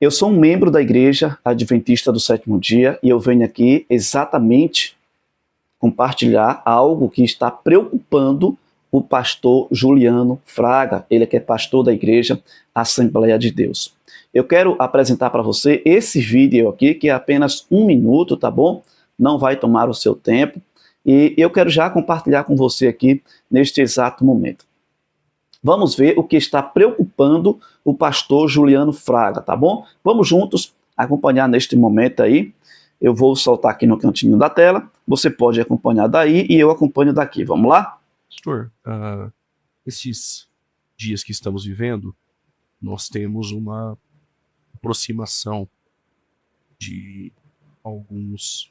Eu sou um membro da Igreja Adventista do Sétimo Dia e eu venho aqui exatamente compartilhar algo que está preocupando o pastor Juliano Fraga, ele que é pastor da Igreja Assembleia de Deus. Eu quero apresentar para você esse vídeo aqui, que é apenas 1 minuto, tá bom? Não vai tomar o seu tempo. E eu quero já compartilhar com você aqui neste exato momento. Vamos ver o que está preocupando o pastor Juliano Fraga, tá bom? Vamos juntos acompanhar neste momento aí. Eu vou soltar aqui no cantinho da tela, você pode acompanhar daí e eu acompanho daqui. Vamos lá? Pastor, esses dias que estamos vivendo, nós temos uma aproximação de alguns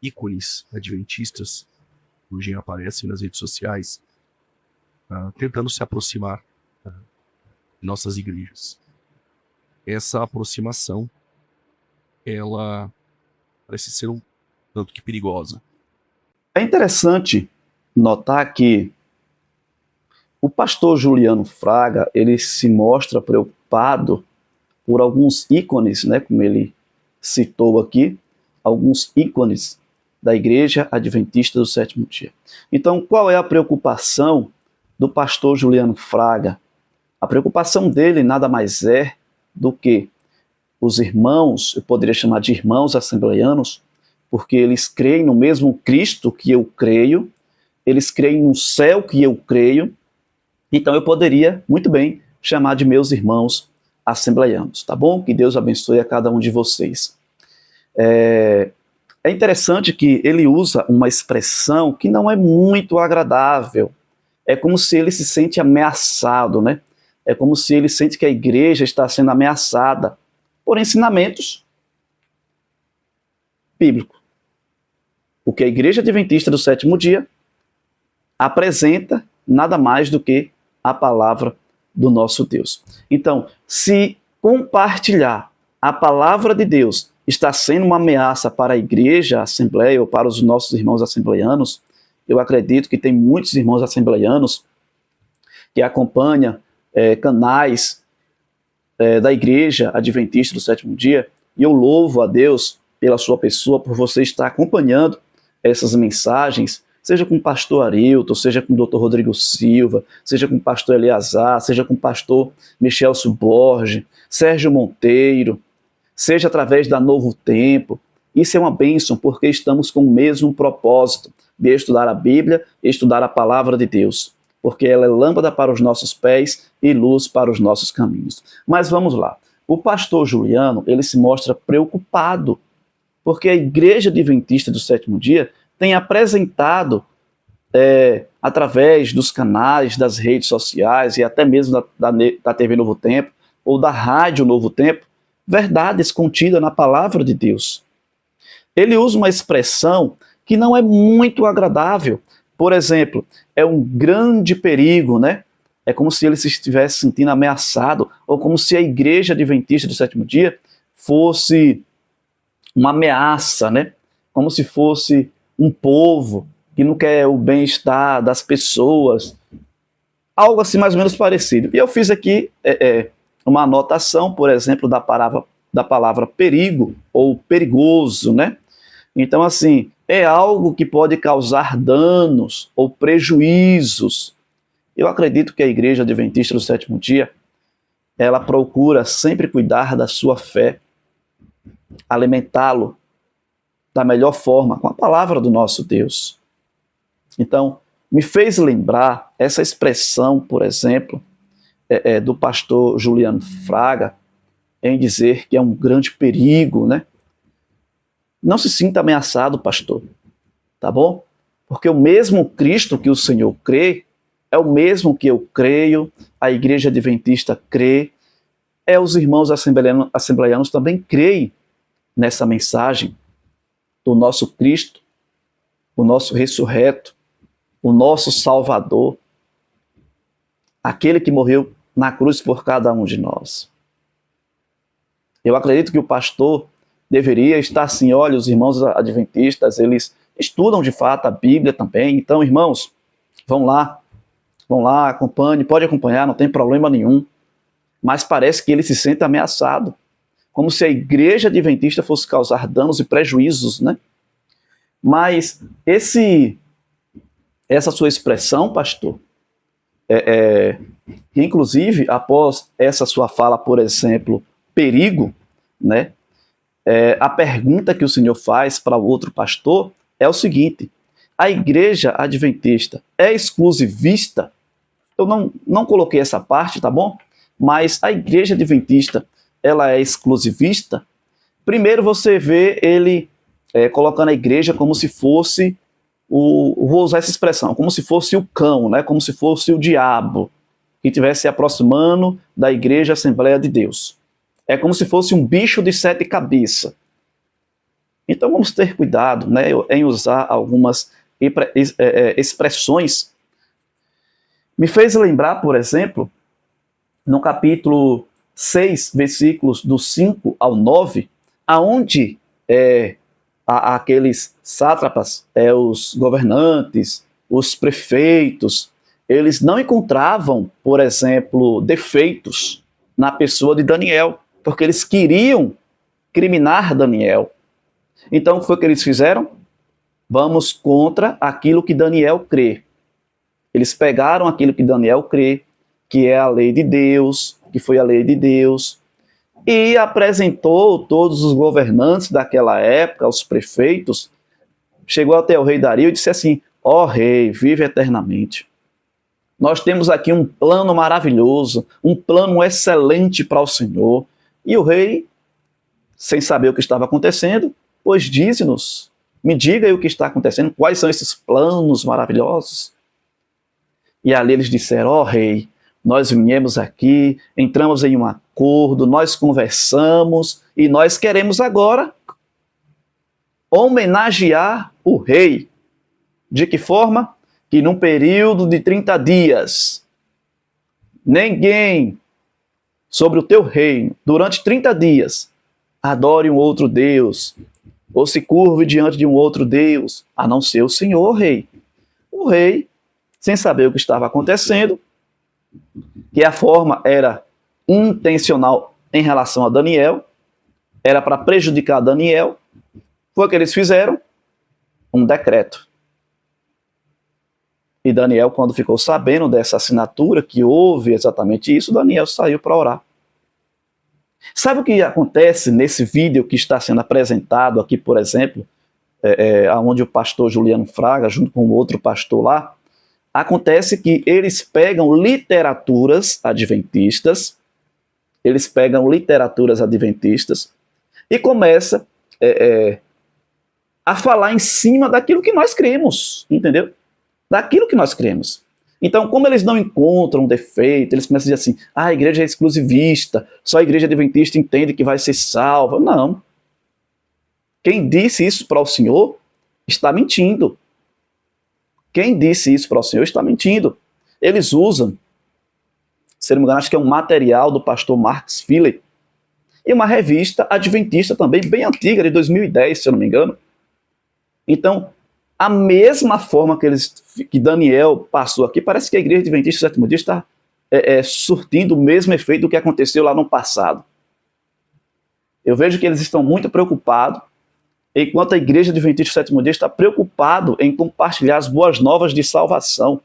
ícones adventistas que hoje aparecem nas redes sociais, tentando se aproximar de nossas igrejas. Essa aproximação, ela parece ser um tanto que perigosa. É interessante notar que o pastor Juliano Fraga, ele se mostra preocupado por alguns ícones, né, como ele citou aqui, alguns ícones da Igreja Adventista do Sétimo Dia. Então, qual é a preocupação do pastor Juliano Fraga? A preocupação dele nada mais é do que os irmãos, eu poderia chamar de irmãos assembleianos, porque eles creem no mesmo Cristo que eu creio, eles creem no céu que eu creio, então eu poderia muito bem chamar de meus irmãos assembleianos, tá bom? Que Deus abençoe a cada um de vocês. É interessante que ele usa uma expressão que não é muito agradável. É como se ele se sente ameaçado, né? É como se ele sente que a igreja está sendo ameaçada por ensinamentos bíblicos. O que a Igreja Adventista do Sétimo Dia apresenta nada mais do que a palavra do nosso Deus. Então, se compartilhar a palavra de Deus está sendo uma ameaça para a igreja, a assembleia ou para os nossos irmãos assembleianos, eu acredito que tem muitos irmãos assembleianos que acompanham canais da Igreja Adventista do Sétimo Dia, e eu louvo a Deus pela sua pessoa, por você estar acompanhando essas mensagens, seja com o pastor Arilton, seja com o Dr. Rodrigo Silva, seja com o pastor Eleazar, seja com o pastor Michelcio Borges, Sérgio Monteiro, seja através da Novo Tempo. Isso é uma bênção, porque estamos com o mesmo propósito de estudar a Bíblia e estudar a palavra de Deus, porque ela é lâmpada para os nossos pés e luz para os nossos caminhos. Mas vamos lá. O pastor Juliano, ele se mostra preocupado, porque a Igreja Adventista do Sétimo Dia tem apresentado, através dos canais, das redes sociais e até mesmo da TV Novo Tempo ou da Rádio Novo Tempo, verdades contidas na palavra de Deus. Ele usa uma expressão que não é muito agradável. Por exemplo, é um grande perigo, né? É como se ele se estivesse sentindo ameaçado, ou como se a Igreja Adventista do Sétimo Dia fosse uma ameaça, né? Como se fosse um povo que não quer o bem-estar das pessoas, algo assim mais ou menos parecido. E eu fiz aqui uma anotação, por exemplo, da palavra perigo ou perigoso, né? Então, assim, é algo que pode causar danos ou prejuízos. Eu acredito que a Igreja Adventista do Sétimo Dia, ela procura sempre cuidar da sua fé, alimentá-lo da melhor forma, com a palavra do nosso Deus. Então, me fez lembrar essa expressão, por exemplo, do pastor Juliano Fraga, em dizer que é um grande perigo, né? Não se sinta ameaçado, pastor, tá bom? Porque o mesmo Cristo que o Senhor crê, é o mesmo que eu creio, a Igreja Adventista crê, os irmãos assembleianos também creem nessa mensagem do nosso Cristo, o nosso ressurreto, o nosso Salvador, aquele que morreu na cruz por cada um de nós. Eu acredito que o pastor deveria estar assim, olha, os irmãos adventistas, eles estudam de fato a Bíblia também, então, irmãos, vão lá, acompanhe, pode acompanhar, não tem problema nenhum, mas parece que ele se sente ameaçado, como se a igreja adventista fosse causar danos e prejuízos, né? Mas essa sua expressão, pastor, inclusive, após essa sua fala, por exemplo, perigo, né? A pergunta que o senhor faz para o outro pastor é o seguinte: a igreja adventista é exclusivista? Eu não coloquei essa parte, tá bom? Mas a igreja adventista, ela é exclusivista? Primeiro você vê ele colocando a igreja como se fosse, vou usar essa expressão, como se fosse o cão, né? Como se fosse o diabo que estivesse se aproximando da igreja Assembleia de Deus. É como se fosse um bicho de 7 cabeças. Então vamos ter cuidado, né, em usar algumas expressões. Me fez lembrar, por exemplo, no capítulo 6, versículos do 5 ao 9, aonde aqueles sátrapas, os governantes, os prefeitos, eles não encontravam, por exemplo, defeitos na pessoa de Daniel, porque eles queriam criminar Daniel. Então, o que foi que eles fizeram? Vamos contra aquilo que Daniel crê. Eles pegaram aquilo que Daniel crê, que é a lei de Deus, que foi a lei de Deus, e apresentou todos os governantes daquela época, os prefeitos, chegou até o rei Dario e disse assim: ó rei, vive eternamente. Nós temos aqui um plano maravilhoso, um plano excelente para o Senhor. E o rei, sem saber o que estava acontecendo, pois dize-nos, me diga aí o que está acontecendo, quais são esses planos maravilhosos. E ali eles disseram: ó rei, nós viemos aqui, entramos em um acordo, nós conversamos e nós queremos agora homenagear o rei. De que forma? Que num período de 30 dias, ninguém sobre o teu reino, durante 30 dias, adore um outro Deus, ou se curve diante de um outro Deus, a não ser o Senhor, rei. O rei, sem saber o que estava acontecendo, que a forma era intencional em relação a Daniel, era para prejudicar Daniel, foi o que eles fizeram? Um decreto. E Daniel, quando ficou sabendo dessa assinatura, que houve exatamente isso, Daniel saiu para orar. Sabe o que acontece nesse vídeo que está sendo apresentado aqui, por exemplo, onde o pastor Juliano Fraga, junto com outro pastor lá, acontece que eles pegam literaturas adventistas e começa a falar em cima daquilo que nós cremos, entendeu? Daquilo que nós cremos. Então, como eles não encontram defeito, eles começam a dizer assim: a igreja é exclusivista, só a igreja adventista entende que vai ser salva. Não. Quem disse isso para o Senhor está mentindo. Quem disse isso para o Senhor está mentindo. Eles usam, se não me engano, acho que é um material do pastor Marcus Phillip, e uma revista adventista também, bem antiga, de 2010, se eu não me engano. Então, a mesma forma que Daniel passou aqui, parece que a igreja adventista do sétimo dia está surtindo o mesmo efeito do que aconteceu lá no passado. Eu vejo que eles estão muito preocupados, enquanto a igreja adventista do sétimo dia está preocupado em compartilhar as boas novas de salvação,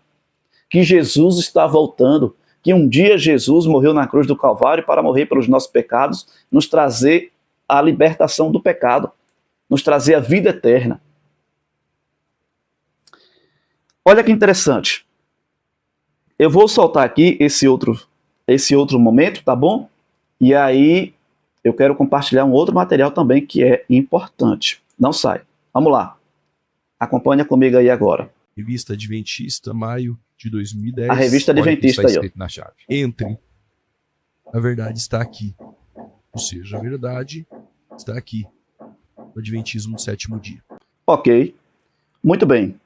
que Jesus está voltando, que um dia Jesus morreu na cruz do Calvário para morrer pelos nossos pecados, nos trazer a libertação do pecado, nos trazer a vida eterna. Olha que interessante. Eu vou soltar aqui esse outro momento, tá bom? E aí eu quero compartilhar um outro material também que é importante. Não sai. Vamos lá. Acompanha comigo aí agora. Revista Adventista, maio de 2010. A Revista Adventista aí, ó. Na chave. Entre. A verdade está aqui. Ou seja, a verdade está aqui. O Adventismo do sétimo dia. Ok. Muito bem.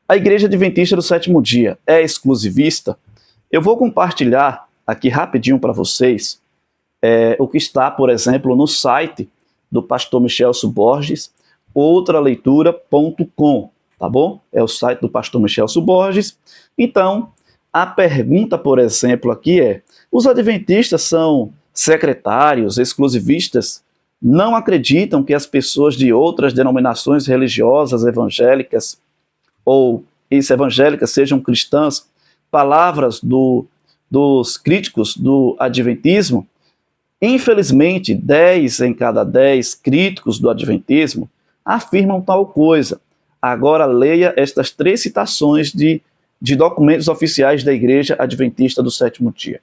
A Igreja Adventista do sétimo dia é exclusivista? Eu vou compartilhar aqui rapidinho para vocês o que está, por exemplo, no site do pastor Michelso Borges, outraleitura.com, tá bom? É o site do pastor Michelso Borges. Então, a pergunta, por exemplo, aqui é: os adventistas são secretários, exclusivistas, não acreditam que as pessoas de outras denominações religiosas evangélicas ou ex-evangélicas sejam cristãs. Palavras dos críticos do adventismo. Infelizmente, 10 em cada 10 críticos do adventismo afirmam tal coisa. Agora leia estas 3 citações de documentos oficiais da Igreja Adventista do Sétimo Dia.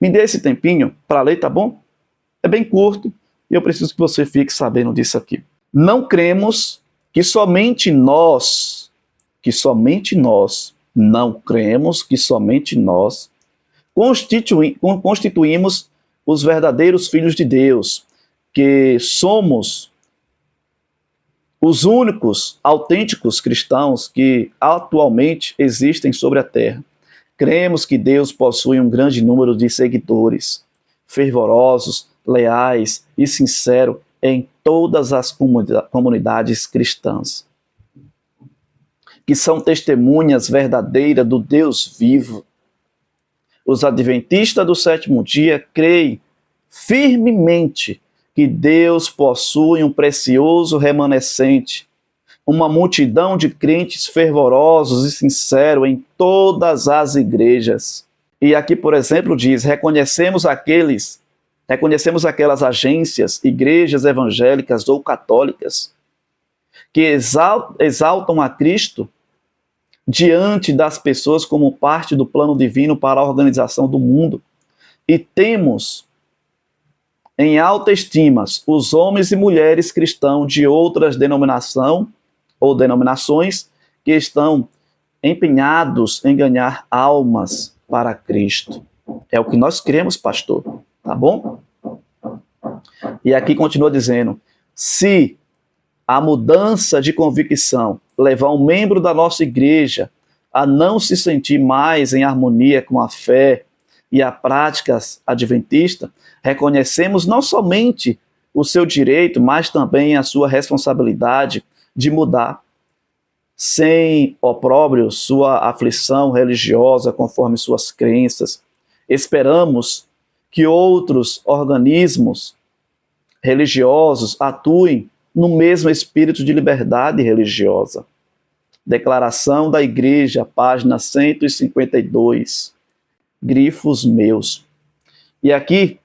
Me dê esse tempinho para ler, tá bom? É bem curto e eu preciso que você fique sabendo disso aqui. Não cremos que somente nós, não cremos que somente nós constituímos os verdadeiros filhos de Deus, que somos os únicos autênticos cristãos que atualmente existem sobre a terra. Cremos que Deus possui um grande número de seguidores, fervorosos, leais e sinceros em todas as comunidades cristãs, que são testemunhas verdadeiras do Deus vivo. Os adventistas do sétimo dia creem firmemente que Deus possui um precioso remanescente, uma multidão de crentes fervorosos e sinceros em todas as igrejas. E aqui, por exemplo, diz: reconhecemos aquelas agências, igrejas evangélicas ou católicas que exaltam a Cristo diante das pessoas como parte do plano divino para a organização do mundo. E temos em alta estima os homens e mulheres cristãos de outras denominações que estão empenhados em ganhar almas para Cristo. É o que nós cremos, pastor. Tá bom? E aqui continua dizendo: se a mudança de convicção levar um membro da nossa igreja a não se sentir mais em harmonia com a fé e a práticas adventistas, reconhecemos não somente o seu direito, mas também a sua responsabilidade de mudar, sem opróbrio, sua aflição religiosa conforme suas crenças. Esperamos que outros organismos religiosos atuem no mesmo espírito de liberdade religiosa. Declaração da Igreja, página 152, grifos meus. E aqui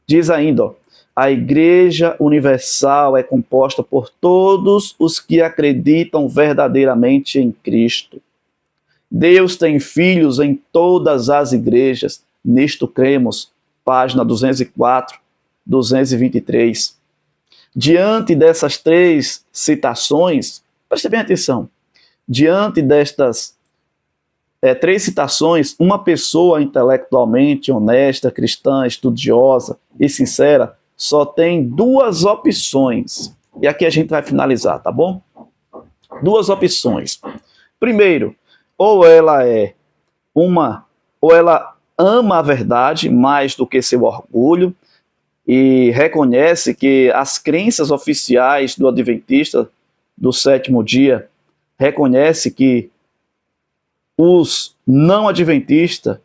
diz ainda, a Igreja Universal é composta por todos os que acreditam verdadeiramente em Cristo. Deus tem filhos em todas as igrejas, nisto cremos, página 204, 223. Diante dessas 3 citações, preste bem atenção, diante destas 3 citações, uma pessoa intelectualmente honesta, cristã, estudiosa e sincera só tem 2 opções. E aqui a gente vai finalizar, tá bom? 2 opções. Primeiro, ou ela ama a verdade mais do que seu orgulho e reconhece que as crenças oficiais do adventista do sétimo dia reconhece que os não adventistas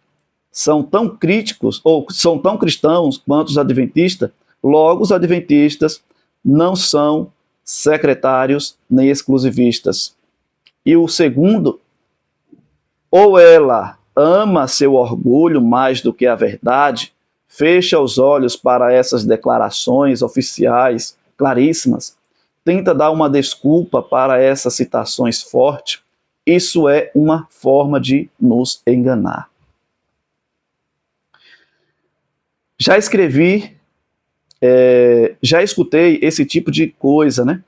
são tão críticos ou são tão cristãos quanto os adventistas, logo os adventistas não são secretários nem exclusivistas. E o segundo, ou ela ama seu orgulho mais do que a verdade, fecha os olhos para essas declarações oficiais claríssimas, tenta dar uma desculpa para essas citações fortes, isso é uma forma de nos enganar. Já escutei esse tipo de coisa, né?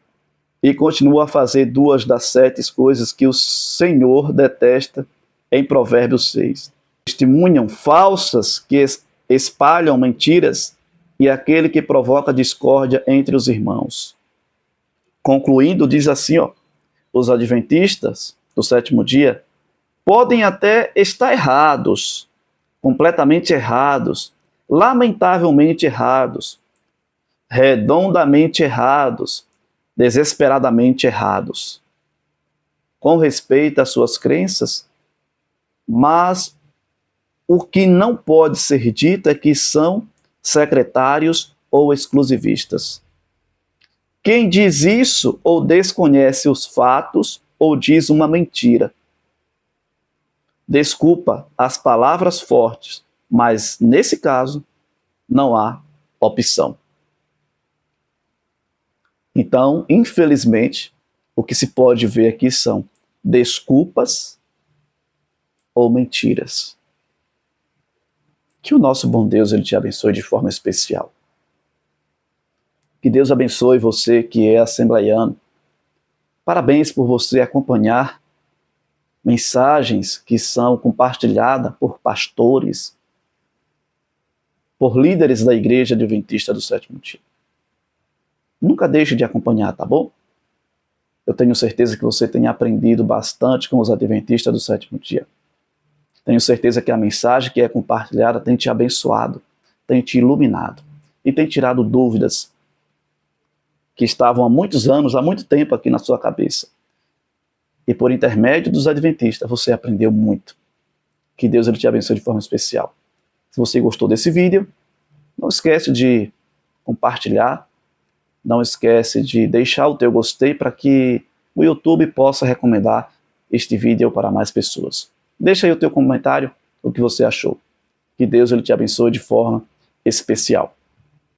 E continuo a fazer 2 das 7 coisas que o Senhor detesta em Provérbios 6. Testemunham falsas que espalham mentiras e aquele que provoca discórdia entre os irmãos. Concluindo, diz assim, os adventistas do sétimo dia podem até estar errados, completamente errados, lamentavelmente errados, redondamente errados, desesperadamente errados, com respeito às suas crenças, mas o que não pode ser dito é que são secretários ou exclusivistas. Quem diz isso ou desconhece os fatos ou diz uma mentira. Desculpa as palavras fortes, mas nesse caso não há opção. Então, infelizmente, o que se pode ver aqui são desculpas ou mentiras. Que o nosso bom Deus ele te abençoe de forma especial. Que Deus abençoe você que é assembleiano. Parabéns por você acompanhar mensagens que são compartilhadas por pastores, por líderes da Igreja Adventista do Sétimo Dia. Nunca deixe de acompanhar, tá bom? Eu tenho certeza que você tem aprendido bastante com os Adventistas do Sétimo Dia. Tenho certeza que a mensagem que é compartilhada tem te abençoado, tem te iluminado e tem tirado dúvidas que estavam há muitos anos, há muito tempo aqui na sua cabeça. E por intermédio dos Adventistas, você aprendeu muito. Que Deus ele te abençoe de forma especial. Se você gostou desse vídeo, não esquece de compartilhar, não esquece de deixar o teu gostei para que o YouTube possa recomendar este vídeo para mais pessoas. Deixa aí o teu comentário, o que você achou. Que Deus ele te abençoe de forma especial.